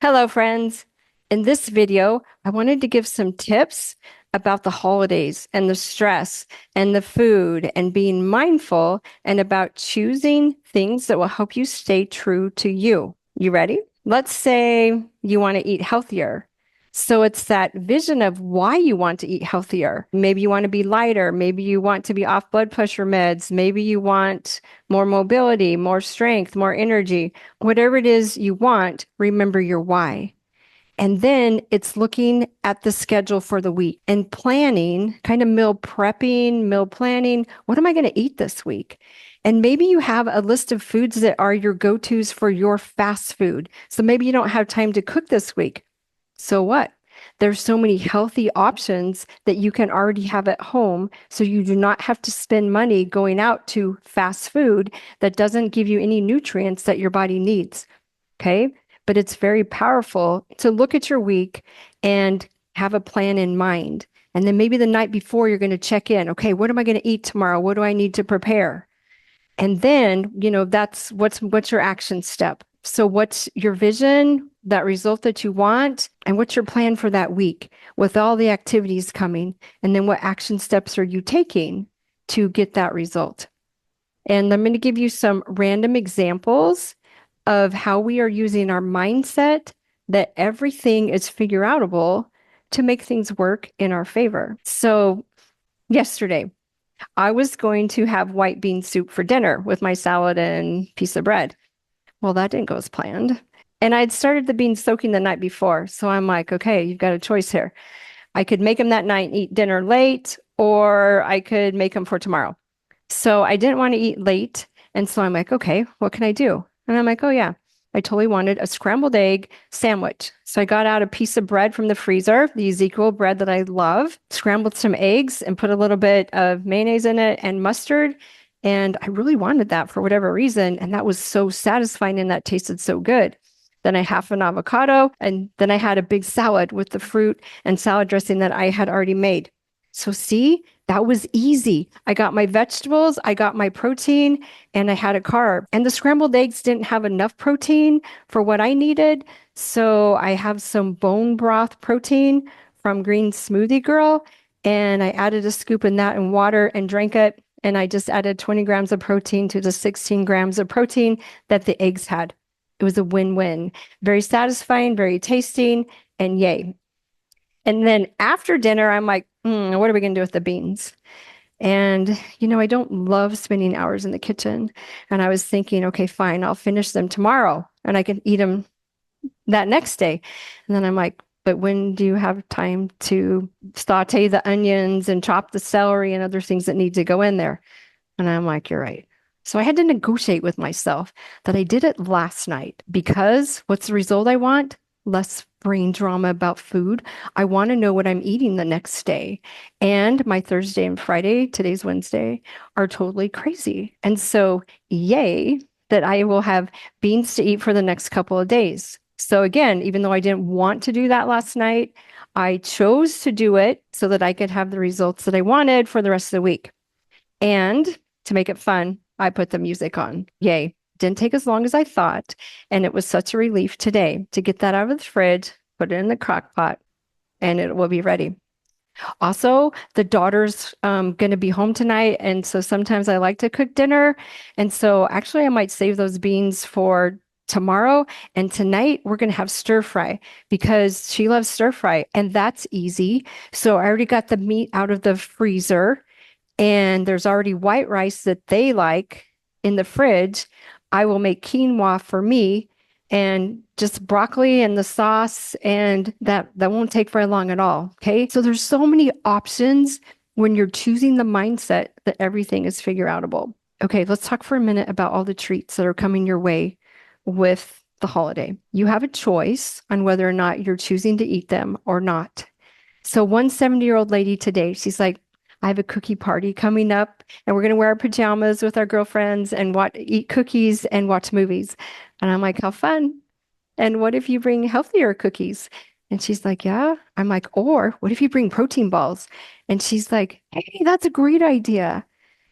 Hello, friends. In this video, I wanted to give some tips about the holidays and the stress and the food and being mindful and about choosing things that will help you stay true to you. You ready? Let's say you want to eat healthier. So it's that vision of why you want to eat healthier. Maybe you want to be lighter. Maybe you want to be off blood pressure meds. Maybe you want more mobility, more strength, more energy. Whatever it is you want, remember your why. And then it's looking at the schedule for the week and planning, kind of meal prepping, meal planning. What am I going to eat this week? And maybe you have a list of foods that are your go-tos for your fast food. So maybe you don't have time to cook this week. So what? There's so many healthy options that you can already have at home. So you do not have to spend money going out to fast food that doesn't give you any nutrients that your body needs. Okay. But it's very powerful to look at your week and have a plan in mind. And then maybe the night before, you're going to check in. Okay, what am I going to eat tomorrow? What do I need to prepare? And then, that's what's your action step. So what's your vision, that result that you want, and what's your plan for that week with all the activities coming? And then what action steps are you taking to get that result? And I'm going to give you some random examples of how we are using our mindset that everything is figure outable to make things work in our favor. So yesterday, I was going to have white bean soup for dinner with my salad and piece of bread. Well, that didn't go as planned. And I'd started the beans soaking the night before. So I'm like, okay, you've got a choice here. I could make them that night and eat dinner late, or I could make them for tomorrow. So I didn't want to eat late. And so I'm like, okay, what can I do? And I'm like, oh, yeah, I totally wanted a scrambled egg sandwich. So I got out a piece of bread from the freezer, the Ezekiel bread that I love, scrambled some eggs and put a little bit of mayonnaise in it and mustard. And I really wanted that for whatever reason. And that was so satisfying and that tasted so good. Then I half an avocado, and then I had a big salad with the fruit and salad dressing that I had already made. So see, that was easy. I got my vegetables, I got my protein, and I had a carb. And the scrambled eggs didn't have enough protein for what I needed. So I have some bone broth protein from Green Smoothie Girl, and I added a scoop in that in water and drank it. And I just added 20 grams of protein to the 16 grams of protein that the eggs had. It was a win-win. Very satisfying, very tasting, and yay. And then after dinner, I'm like, what are we going to do with the beans? And, I don't love spending hours in the kitchen. And I was thinking, okay, fine, I'll finish them tomorrow and I can eat them that next day. And then I'm like, but when do you have time to saute the onions and chop the celery and other things that need to go in there? And I'm like, you're right. So I had to negotiate with myself that I did it last night because what's the result I want? Less brain drama about food. I want to know what I'm eating the next day. And my Thursday and Friday, today's Wednesday, are totally crazy. And so, yay, that I will have beans to eat for the next couple of days. So again, even though I didn't want to do that last night, I chose to do it so that I could have the results that I wanted for the rest of the week. And to make it fun, I put the music on. Yay. Didn't take as long as I thought. And it was such a relief today to get that out of the fridge, put it in the crock pot, and it will be ready. Also, the daughter's going to be home tonight. And so sometimes I like to cook dinner. And so actually, I might save those beans for tomorrow. And tonight, we're going to have stir fry because she loves stir fry. And that's easy. So I already got the meat out of the freezer. And there's already white rice that they like in the fridge. I will make quinoa for me and just broccoli and the sauce, and that won't take very long at all. Okay. So there's so many options when you're choosing the mindset that everything is figure outable. Okay, let's talk for a minute about all the treats that are coming your way with the holiday. You have a choice on whether or not you're choosing to eat them or not. So one 70-year-old lady today, she's like, I have a cookie party coming up and we're going to wear our pajamas with our girlfriends and eat cookies and watch movies. And I'm like, how fun. And what if you bring healthier cookies? And she's like, yeah. I'm like, or what if you bring protein balls? And she's like, hey, that's a great idea.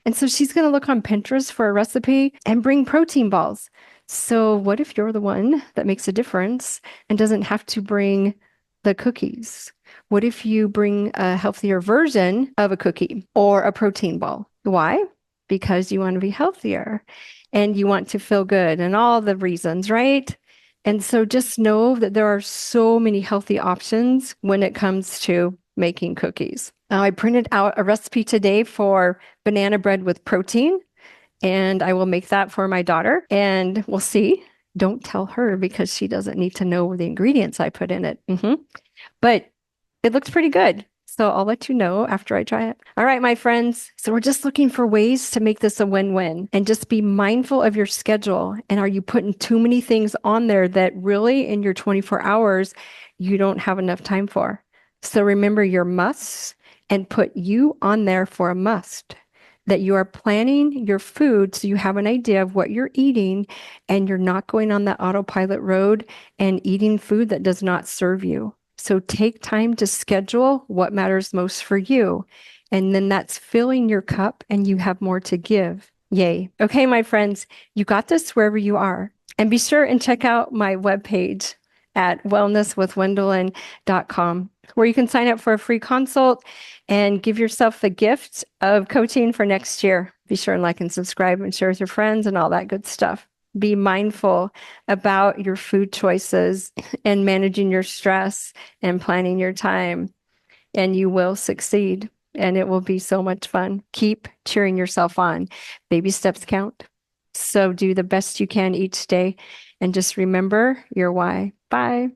And so she's going to look on Pinterest for a recipe and bring protein balls. So what if you're the one that makes a difference and doesn't have to bring the cookies? What if you bring a healthier version of a cookie or a protein ball? Why? Because you want to be healthier and you want to feel good and all the reasons, right? And so just know that there are so many healthy options when it comes to making cookies. Now, I printed out a recipe today for banana bread with protein, and I will make that for my daughter, and we'll see. Don't tell her because she doesn't need to know the ingredients I put in it. But it looks pretty good. So I'll let you know after I try it. All right, my friends. So we're just looking for ways to make this a win-win and just be mindful of your schedule. And are you putting too many things on there that really in your 24 hours you don't have enough time for? So remember your musts and put you on there for a must. That you are planning your food so you have an idea of what you're eating and you're not going on that autopilot road and eating food that does not serve you. So take time to schedule what matters most for you. And then that's filling your cup and you have more to give. Yay. Okay, my friends, you got this wherever you are. And be sure and check out my webpage at wellnesswithwendolyn.com, where you can sign up for a free consult and give yourself the gift of coaching for next year. Be sure and like and subscribe and share with your friends and all that good stuff. Be mindful about your food choices and managing your stress and planning your time, and you will succeed. And it will be so much fun. Keep cheering yourself on. Baby steps count. So do the best you can each day. And just remember your why. Bye.